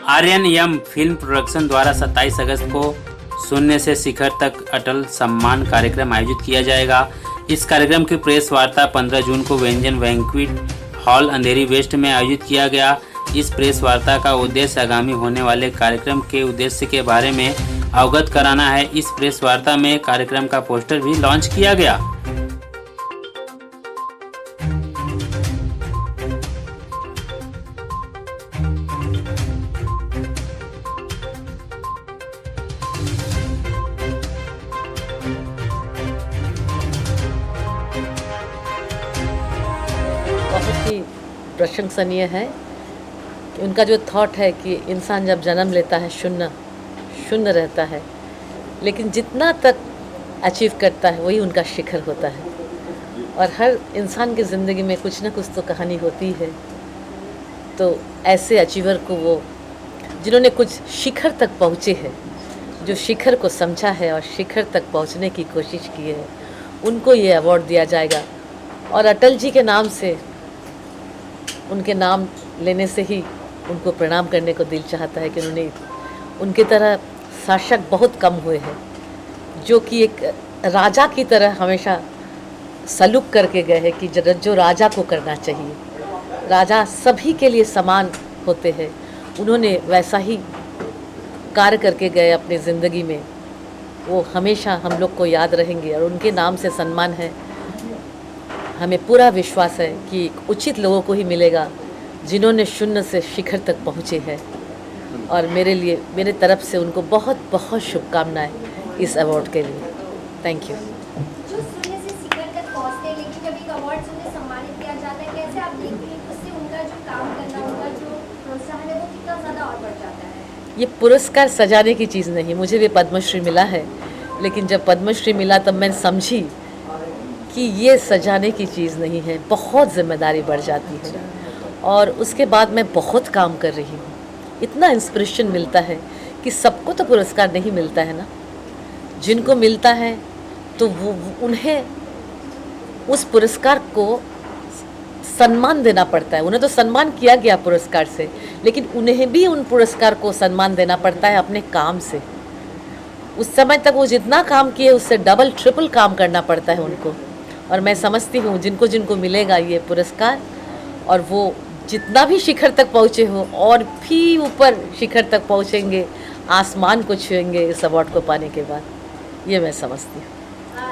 आर्यन यम film production द्वारा 27 अगस्त को शून्य से शिखर तक अटल सम्मान कार्यक्रम आयोजित किया जाएगा। इस कार्यक्रम की प्रेस वार्ता 15 जून को व्यंजन बैंक्वेट हॉल अंधेरी वेस्ट में आयोजित किया गया। इस प्रेस वार्ता का उद्देश्य आगामी होने वाले कार्यक्रम के उद्देश्य के बारे में अवगत कराना है। इस प्रेस वार्ता में कार्यक्रम का पोस्टर भी लॉन्च किया गया। बहुत ही प्रशंसनीय है कि उनका जो थॉट है कि इंसान जब जन्म लेता है शून्य रहता है, लेकिन जितना तक अचीव करता है वही उनका शिखर होता है। और हर इंसान की ज़िंदगी में कुछ ना कुछ तो कहानी होती है। तो ऐसे अचीवर को, वो जिन्होंने कुछ शिखर तक पहुँचे हैं, जो शिखर को समझा है और शिखर तक पहुँचने की कोशिश की है, उनको ये अवार्ड दिया जाएगा। और अटल जी के नाम से, उनके नाम लेने से ही उनको प्रणाम करने को दिल चाहता है कि उन्होंने, उनकी तरह शासक बहुत कम हुए हैं जो कि एक राजा की तरह हमेशा सलूक करके गए हैं कि जो राजा को करना चाहिए। राजा सभी के लिए समान होते हैं, उन्होंने वैसा ही कार्य करके गए अपनी ज़िंदगी में। वो हमेशा हम लोग को याद रहेंगे और उनके नाम से सम्मान है। हमें पूरा विश्वास है कि उचित लोगों को ही मिलेगा जिन्होंने शून्य से शिखर तक पहुँचे हैं। और मेरे तरफ से उनको बहुत बहुत शुभकामनाएं इस अवार्ड के लिए। Thank you. जो शून्य से शिखर तक पहुंचते हैं, लेकिन जब एक अवार्ड से उन्हें सम्मानित किया जाता है, कैसे आप देखते हैं उससे उनका जो काम करना, उनका जो प्रोत्साहन है वो कितना ज़्यादा और बढ़ जाता है? ये पुरस्कार सजाने की चीज़ नहीं। मुझे भी पद्मश्री मिला है, लेकिन जब पद्मश्री मिला तब मैं समझी कि ये सजाने की चीज़ नहीं है, बहुत जिम्मेदारी बढ़ जाती है। और उसके बाद मैं बहुत काम कर रही हूँ। इतना इंस्पिरेशन मिलता है कि सबको तो पुरस्कार नहीं मिलता है ना। जिनको मिलता है तो वो उन्हें उस पुरस्कार को सम्मान देना पड़ता है। उन्हें तो सम्मान किया गया पुरस्कार से, लेकिन उन्हें भी उन पुरस्कार को सम्मान देना पड़ता है अपने काम से। उस समय तक वो जितना काम किए उससे डबल ट्रिपल काम करना पड़ता है उनको। और मैं समझती हूँ जिनको जिनको मिलेगा ये पुरस्कार, और वो जितना भी शिखर तक पहुँचे हो और भी ऊपर शिखर तक पहुँचेंगे, आसमान को छुएंगे इस अवार्ड को पाने के बाद, ये मैं समझती हूँ।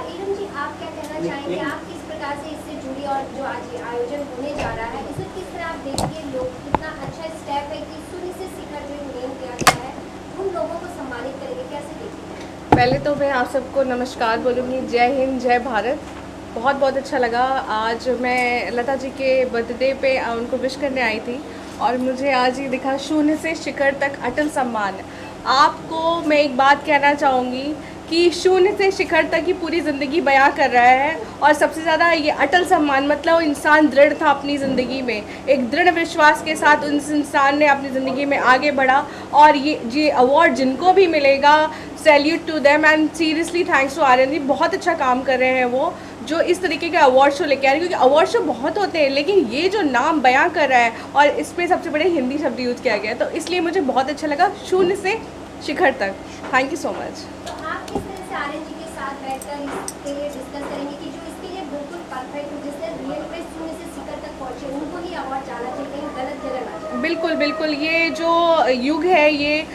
इरम जी, आप क्या कहना चाहेंगे? आप किस प्रकार से इससे जुड़ी और जो आज ये आयोजन होने जा रहा है, इसे किस तरह आप देखिए? लोग कितना अच्छा स्टेप है कि शून्य से शिखर जो नेम किया गया है, उन लोगों को सम्मानित करेंगे, कैसे देखिए? पहले तो मैं आप सबको नमस्कार बोलूँगी। जय हिंद, जय भारत। बहुत बहुत अच्छा लगा। आज मैं लता जी के बर्थडे पे उनको विश करने आई थी और मुझे आज ही दिखा शून्य से शिखर तक अटल सम्मान। आपको मैं एक बात कहना चाहूँगी कि शून्य से शिखर तक की पूरी ज़िंदगी बयां कर रहा है, और सबसे ज़्यादा ये अटल सम्मान मतलब इंसान दृढ़ था अपनी ज़िंदगी में, एक दृढ़ विश्वास के साथ उस इंसान ने अपनी ज़िंदगी में आगे बढ़ा। और ये अवार्ड जिनको भी मिलेगा, salute to them and seriously thanks to Aryan ji. बहुत अच्छा काम कर रहे हैं वो, जो इस तरीके के अवार्ड शो लेके आ रहे हैं, क्योंकि अवार्ड शो बहुत होते हैं, लेकिन ये जो नाम बयां कर रहा है और इस पर सबसे बड़े हिंदी शब्द यूज़ किया गया है, तो इसलिए मुझे बहुत अच्छा लगा। शून्य से शिखर तक। Thank you so much. तो आप किस तरह से आर्यन जी के साथ बैठकर इसके लिए डिस्कस करेंगे कि जो इसके लिए बिल्कुल परफेक्ट हो, जिसने रियल में शून्य से शिखर तक पहुँचे, उनको ही अवार्ड जाना चाहिए, कहीं गलत जगह ना जाए? बिल्कुल बिल्कुल। ये जो युग है, ये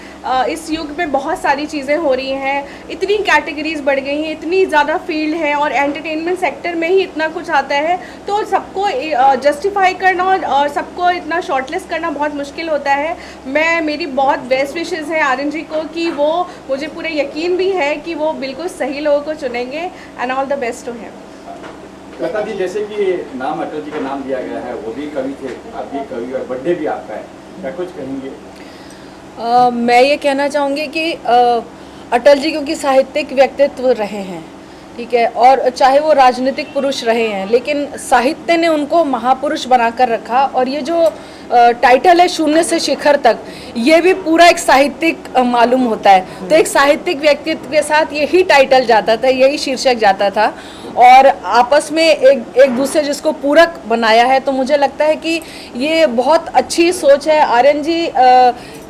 इस युग में बहुत सारी चीज़ें हो रही हैं, इतनी कैटेगरीज बढ़ गई हैं, इतनी ज़्यादा फील्ड है और एंटरटेनमेंट सेक्टर में ही इतना कुछ आता है, तो सबको जस्टिफाई करना और सबको इतना शॉर्टलिस्ट करना बहुत मुश्किल होता है। मेरी बहुत बेस्ट विशेस हैं आर्यन जी को कि वो, मुझे पूरे यकीन भी है कि वो बिल्कुल सही लोगों को चुनेंगे। And all the best to him. Lata ji, जैसे कि नाम अटल जी का नाम दिया गया है, वो भी कवि थे, आप भी कवि और बर्थडे भी आपका है, क्या कुछ कहेंगे? मैं ये कहना चाहूँगी कि अटल जी क्योंकि साहित्यिक व्यक्तित्व रहे हैं, ठीक है, और चाहे वो राजनीतिक पुरुष रहे हैं, लेकिन साहित्य ने उनको महापुरुष बनाकर रखा। और ये जो टाइटल है शून्य से शिखर तक, ये भी पूरा एक साहित्यिक मालूम होता है। तो एक साहित्यिक व्यक्तित्व के साथ यही टाइटल जाता था, यही शीर्षक जाता था, और आपस में एक दूसरे जिसको पूरक बनाया है। तो मुझे लगता है कि ये बहुत अच्छी सोच है। आर्यन जी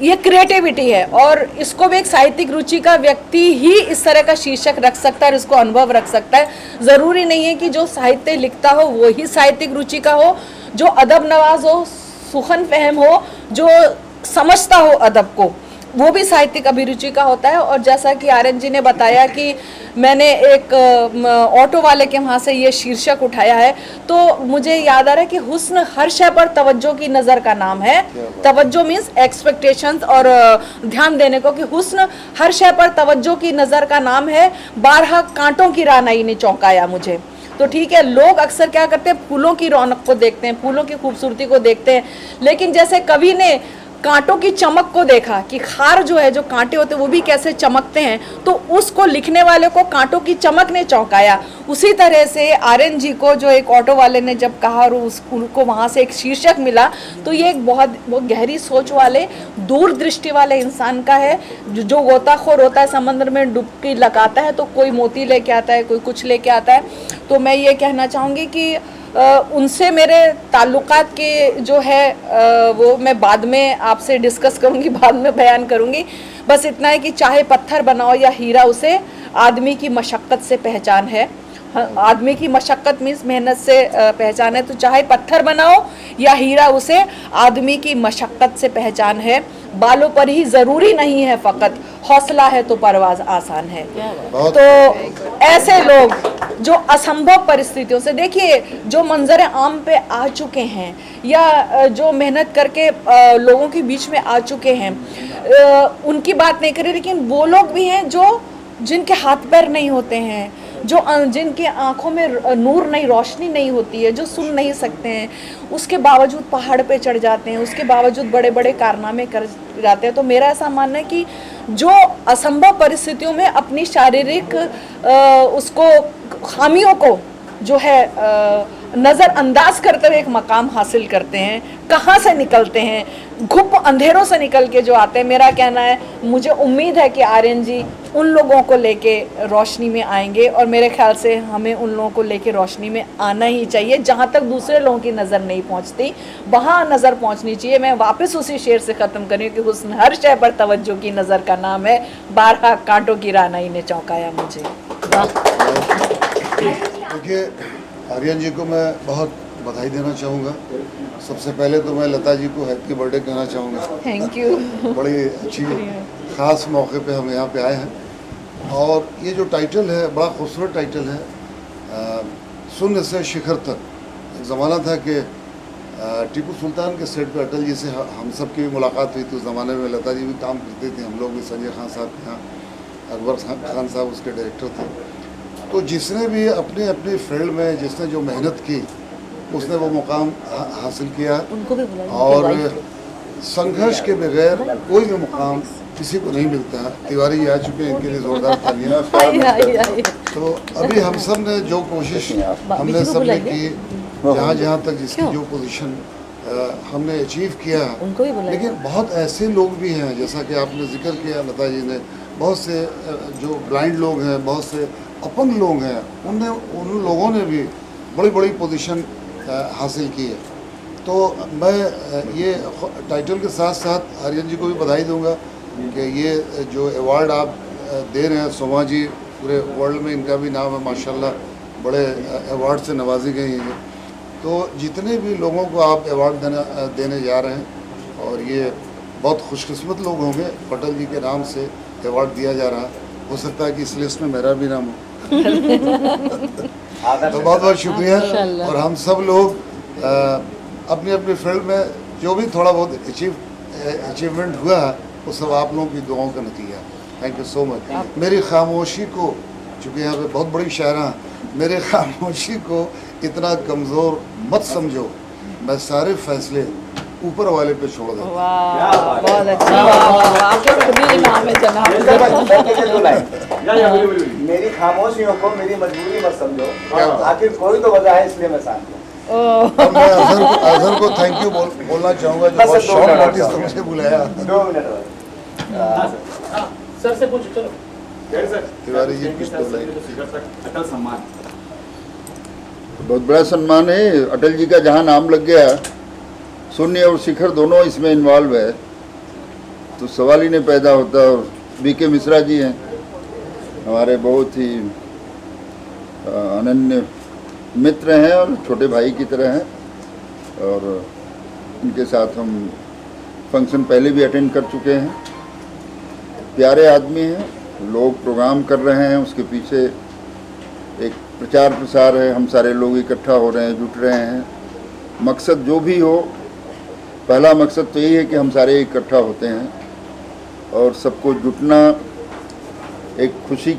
ये क्रिएटिविटी है और इसको भी एक साहित्यिक रुचि का व्यक्ति ही इस तरह का शीर्षक रख सकता है और इसको अनुभव रख सकता है। ज़रूरी नहीं है कि जो साहित्य लिखता हो वो ही साहित्यिक रुचि का हो, जो अदब नवाज हो, सुखन फहम हो, जो समझता हो अदब को, वो भी साहित्यिक अभिरुचि का होता है। और जैसा कि आर्यन जी ने बताया कि मैंने एक ऑटो वाले के वहाँ से ये शीर्षक उठाया है, तो मुझे याद आ रहा है कि हुस्न हर शय पर तवज्जो की नज़र का नाम है। तवज्जो मीन्स एक्सपेक्टेशंस और ध्यान देने को, कि हुस्न हर शय पर तवज्जो की नज़र का नाम है, बारहा कांटों की रानाई ने चौंकाया मुझे। तो ठीक है, लोग अक्सर क्या करते हैं, फूलों की रौनक को देखते हैं, फूलों की खूबसूरती को देखते हैं, लेकिन जैसे कवि ने कांटों की चमक को देखा कि खार जो है, जो कांटे होते हैं वो भी कैसे चमकते हैं, तो उसको लिखने वाले को कांटों की चमक ने चौंकाया। उसी तरह से आर्यन जी को जो एक ऑटो वाले ने जब कहा और उनको वहाँ से एक शीर्षक मिला, तो ये एक बहुत गहरी सोच वाले, दूरदृष्टि वाले इंसान का है। जो गोताखोर होता है, समंदर में डुबकी लगाता है तो कोई मोती लेके आता है, कोई कुछ लेके आता है। तो मैं ये कहना चाहूँगी कि उनसे मेरे ताल्लुकात के जो है वो मैं बाद में आपसे डिस्कस करूंगी, बाद में बयान करूंगी। बस इतना है कि चाहे पत्थर बनाओ या हीरा, उसे आदमी की मशक्क़त से पहचान है। आदमी की मशक्क़त मीन्स मेहनत से पहचान है। तो चाहे पत्थर बनाओ या हीरा, उसे आदमी की मशक्क़त से पहचान है। बालों पर ही ज़रूरी नहीं है फ़कत, हौसला है तो परवाज़ आसान है। तो ऐसे लोग जो असंभव परिस्थितियों से, देखिए जो मंजर आम पे आ चुके हैं या जो मेहनत करके लोगों के बीच में आ चुके हैं, उनकी बात नहीं करें, लेकिन वो लोग भी हैं जो जिनके हाथ पैर नहीं होते हैं, जो जिनकी आंखों में नूर नहीं, रोशनी नहीं होती है, जो सुन नहीं सकते हैं, उसके बावजूद पहाड़ पे चढ़ जाते हैं, उसके बावजूद बड़े बड़े कारनामे कर जाते हैं। तो मेरा ऐसा मानना है कि जो असंभव परिस्थितियों में अपनी शारीरिक उसको खामियों को जो है नज़रअंदाज करते हुए एक मकाम हासिल करते हैं, कहाँ से निकलते हैं, घुप अंधेरों से निकल के जो आते हैं। मेरा कहना है, मुझे उम्मीद है कि आर्यन जी उन लोगों को लेके रोशनी में आएंगे, और मेरे ख्याल से हमें उन लोगों को लेके रोशनी में आना ही चाहिए। जहाँ तक दूसरे लोगों की नज़र नहीं पहुँचती, वहाँ नज़र पहुँचनी चाहिए। मैं वापस उसी शेर से ख़त्म करी कि हुस्न हर शय पर तवज्जो की नज़र का नाम है, बारहा कांटों की रानाई ने चौंकाया मुझे। देखिए, आर्यन जी को मैं बहुत बधाई देना चाहूँगा। सबसे पहले तो मैं लता जी को हैप्पी बर्थडे कहना चाहूँगा। Thank you. बड़ी अच्छी ख़ास मौके पे हम यहाँ पे आए हैं, और ये जो टाइटल है बड़ा खूबसूरत टाइटल है, शून्य से शिखर तक। एक ज़माना था कि टीपू सुल्तान के सेट पे अटल जी से हम सब की भी मुलाकात हुई थी। उस ज़माने में लता जी भी काम करते थे, हम लोग भी, संजय खान साहब के यहाँ, अकबर खान साहब उसके डायरेक्टर थे। तो जिसने भी अपनी अपनी फील्ड में जिसने जो मेहनत की, उसने वो मुकाम हासिल किया, और संघर्ष के बगैर कोई भी मुकाम किसी को नहीं मिलता। तिवारी जी आ चुके हैं, इनके लिए जोरदार तालियां। तो अभी हम सब ने जो कोशिश हमने सब ने की, जहाँ तक जिसकी जो पोजीशन हमने अचीव किया, लेकिन बहुत ऐसे लोग भी हैं, जैसा कि आपने जिक्र किया लता जी ने, बहुत से जो ब्लाइंड लोग हैं, बहुत से अपंग लोग हैं, उन लोगों ने भी बड़ी बड़ी पोजीशन हासिल की है। तो मैं ये टाइटल के साथ साथ आर्यन जी को भी बधाई दूंगा कि ये जो अवार्ड आप दे रहे हैं, सोमा जी पूरे वर्ल्ड में इनका भी नाम है माशाल्लाह, बड़े अवार्ड से नवाजी गई हैं। तो जितने भी लोगों को आप अवार्ड देने जा रहे हैं, और ये बहुत खुशकिस्मत लोग होंगे, पटेल जी के नाम से अवार्ड दिया जा रहा है। हो सकता है कि इस लिस्ट में मेरा भी नाम हो। तो बहुत बहुत शुक्रिया। और हम सब लोग अपनी अपनी फील्ड में जो भी थोड़ा बहुत अचीवमेंट हुआ है, वो सब आप लोगों की दुआओं का नतीजा। Thank you so much. मेरी खामोशी को, चूँकि यहाँ पे बहुत बड़ी शायरा, मेरे खामोशी को इतना कमज़ोर मत समझो, मैं सारे फैसले ऊपर वाले पे छोड़ देता। बहुत अच्छा, आपके खुद ही नाम है जनाब। मेरी खामोशियों को मेरी मजबूरी मत समझो, आखिर कोई तो वजह है, इसलिए मैं साथ हूँ। अब मैं अजहर को थैंक यू बोलना चाहूँगा, जो बहुत शॉर्ट नोटिस तो मुझे बुलाया। 2 मिनट सर से पूछो, चलो तिवारी जी कुछ तो अटल सम्मान बहुत बड़ा सम्मान है। अटल जी का जहाँ नाम लग गया, शून्य और शिखर दोनों इसमें इन्वॉल्व है। तो सवाल ही नहीं पैदा होता। और बीके मिश्रा जी हैं हमारे बहुत ही अनन्य मित्र हैं और छोटे भाई की तरह हैं, और इनके साथ हम फंक्शन पहले भी अटेंड कर चुके हैं। प्यारे आदमी हैं, लोग प्रोग्राम कर रहे हैं, उसके पीछे एक प्रचार प्रसार है, हम सारे लोग इकट्ठा हो रहे हैं, जुट रहे हैं। मकसद जो भी हो, पहला मकसद तो यही है कि हम सारे इकट्ठा होते हैं और सबको जुटना, एक खुशी,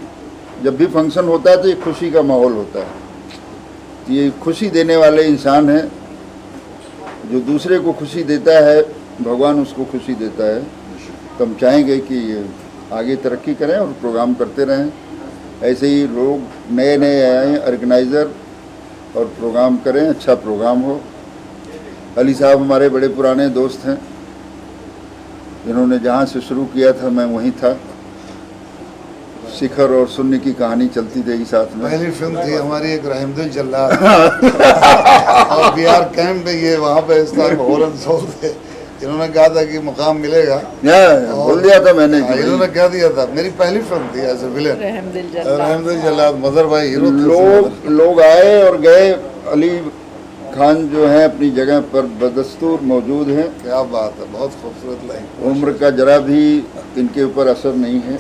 जब भी फंक्शन होता है तो एक खुशी का माहौल होता है। तो ये खुशी देने वाले इंसान हैं, जो दूसरे को खुशी देता है भगवान उसको खुशी देता है। तो हम चाहेंगे कि आगे तरक्की करें और प्रोग्राम करते रहें, ऐसे ही लोग नए नए आए ऑर्गेनाइज़र और प्रोग्राम करें, अच्छा प्रोग्राम हो। अली साहब हमारे बड़े पुराने दोस्त हैं, जिन्होंने जहाँ से शुरू किया था मैं वहीं था। शिखर और सुन्नी की कहानी चलती रही साथ में। पहली फिल्म थी हमारी एक रहमदिल जल्लाद और बिहार कैंप में, ये वहाँ पे इस टाइम होरन सोल थे, इन्होंने कहा था कि मुकाम मिलेगा। बोल दिया था मैंने कि इन्होंने कह दिया था। मेरी पहली फिल्म थी as a villain, रहमदिल Jallad, mother भाई हीरो थे। लोग आए और गए। अली खान जो है अपनी जगह पर बदस्तूर मौजूद हैं। क्या बात है, बहुत खूबसूरत लाइन। उम्र का जरा भी इनके ऊपर असर नहीं है।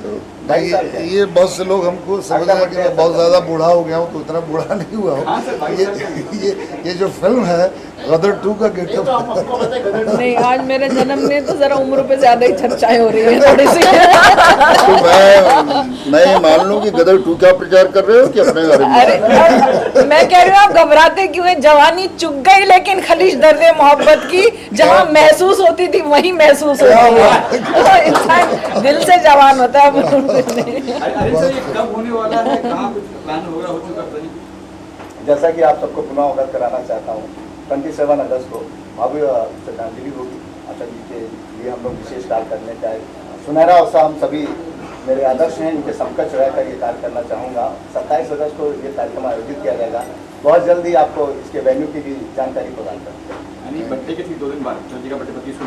तो भाई ये बहुत से लोग हमको समझ रहे हैं कि मैं बहुत ज़्यादा बूढ़ा हो गया हूँ, तो इतना बूढ़ा नहीं हुआ हूँ। ये जो फिल्म है गदर 2 का गेटअप नहीं, आज मेरे जन्मदिन तो जरा उम्र पे ज्यादा ही चर्चाएं हो रही है थोड़ी सी। तो मैं ये मान लूं कि गदर 2 का प्रचार कर रहे हो कि अपने बारे में? अरे मैं कह रही हूँ आप घबराते क्यों हैं? जवानी चुक गई, लेकिन खलीज दर्द मोहब्बत की जहाँ महसूस होती थी वही महसूस होती है। तो इंसान दिल से जवान होता है। अरे सर, ये कब होने वाला है, कहाँ कुछ प्लान हो चुका है? जैसा कि आप सबको पुनः अवगत कराना चाहता हूँ, 27 अगस्त को भव्य श्रद्धांजलि होगी अटल जी के लिए। हम लोग विशेष कार्य करने का सुनहरा अवसर हम सभी, मेरे आदर्श हैं, इनके समकक्ष रहकर ये कार्य करना चाहूँगा। 27 अगस्त को ये कार्यक्रम आयोजित किया जाएगा। बहुत जल्द ही आपको इसके वेन्यू की भी जानकारी प्रदान करते हैं। बर्थडे के ठीक 2 दिन बाद अटल जी का बर्थडे 25 को